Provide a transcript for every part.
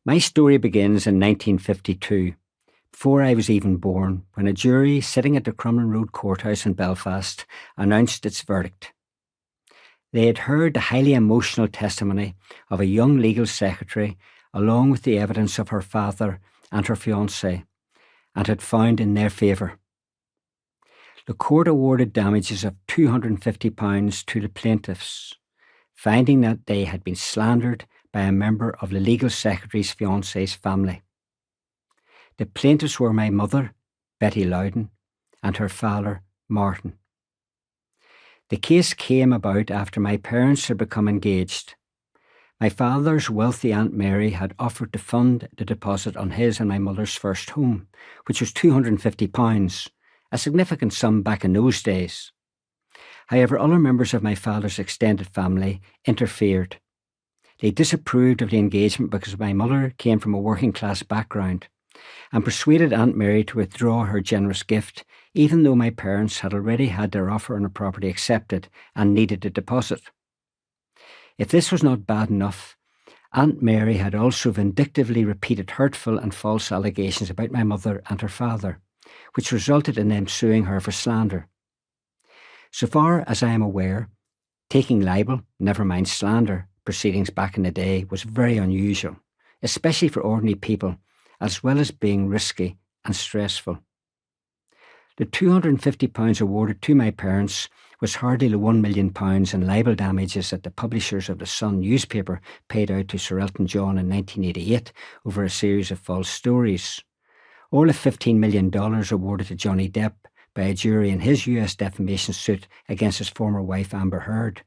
My story begins in 1952, before I was even born, when a jury sitting at the Crumlin Road Courthouse in Belfast announced its verdict. They had heard the highly emotional testimony of a young legal secretary along with the evidence of her father and her fiancé, and had found in their favour. The court awarded damages of £250 to the plaintiffs, finding that they had been slandered by a member of the legal secretary's fiancé's family. The plaintiffs were my mother, Betty Loudon, and her father, Martin. The case came about after my parents had become engaged. My father's wealthy Aunt Mary had offered to fund the deposit on his and my mother's first home, which was £250, a significant sum back in those days. However, other members of my father's extended family interfered. They disapproved of the engagement because my mother came from a working-class background, and persuaded Aunt Mary to withdraw her generous gift, even though my parents had already had their offer on the property accepted and needed the deposit. If this was not bad enough, Aunt Mary had also vindictively repeated hurtful and false allegations about my mother and her father, which resulted in them suing her for slander. So far as I am aware, taking libel, never mind slander, proceedings back in the day was very unusual, especially for ordinary people, as well as being risky and stressful. The £250 awarded to my parents was hardly the £1 million in libel damages that the publishers of the Sun newspaper paid out to Sir Elton John in 1988 over a series of false stories, or the $15 million awarded to Johnny Depp by a jury in his US defamation suit against his former wife Amber Heard.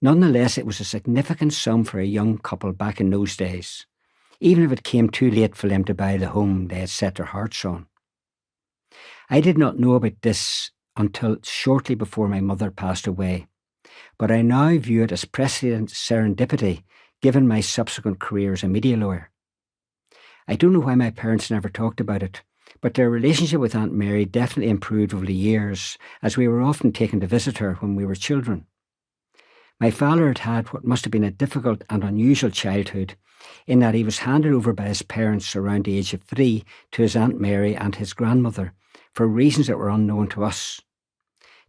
Nonetheless, it was a significant sum for a young couple back in those days, even if it came too late for them to buy the home they had set their hearts on. I did not know about this until shortly before my mother passed away, but I now view it as precedent serendipity given my subsequent career as a media lawyer. I don't know why my parents never talked about it, but their relationship with Aunt Mary definitely improved over the years, as we were often taken to visit her when we were children. My father had had what must have been a difficult and unusual childhood, in that he was handed over by his parents around the age of 3 to his Aunt Mary and his grandmother for reasons that were unknown to us.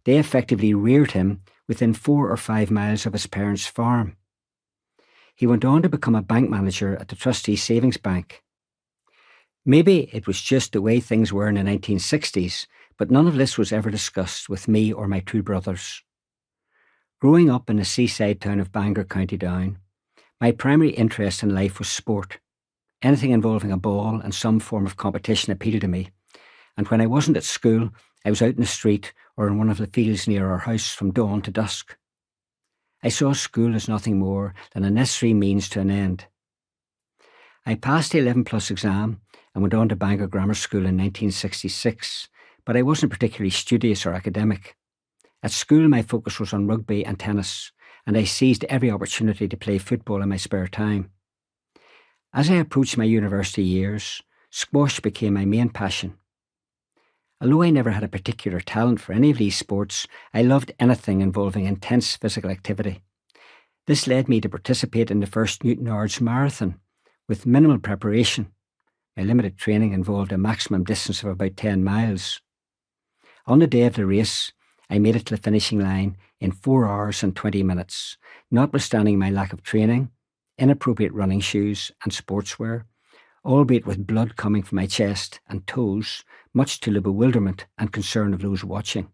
They effectively reared him within 4 or 5 miles of his parents' farm. He went on to become a bank manager at the Trustees Savings Bank. Maybe it was just the way things were in the 1960s, but none of this was ever discussed with me or my 2 brothers. Growing up in the seaside town of Bangor, County Down, my primary interest in life was sport. Anything involving a ball and some form of competition appealed to me, and when I wasn't at school, I was out in the street or in one of the fields near our house from dawn to dusk. I saw school as nothing more than a necessary means to an end. I passed the 11+ exam and went on to Bangor Grammar School in 1966, but I wasn't particularly studious or academic. At school, my focus was on rugby and tennis, and I seized every opportunity to play football in my spare time. As I approached my university years, squash became my main passion. Although I never had a particular talent for any of these sports, I loved anything involving intense physical activity. This led me to participate in the first Newton Ards Marathon with minimal preparation. My limited training involved a maximum distance of about 10 miles. On the day of the race, I made it to the finishing line in 4 hours and 20 minutes, notwithstanding my lack of training, inappropriate running shoes and sportswear, albeit with blood coming from my chest and toes, much to the bewilderment and concern of those watching.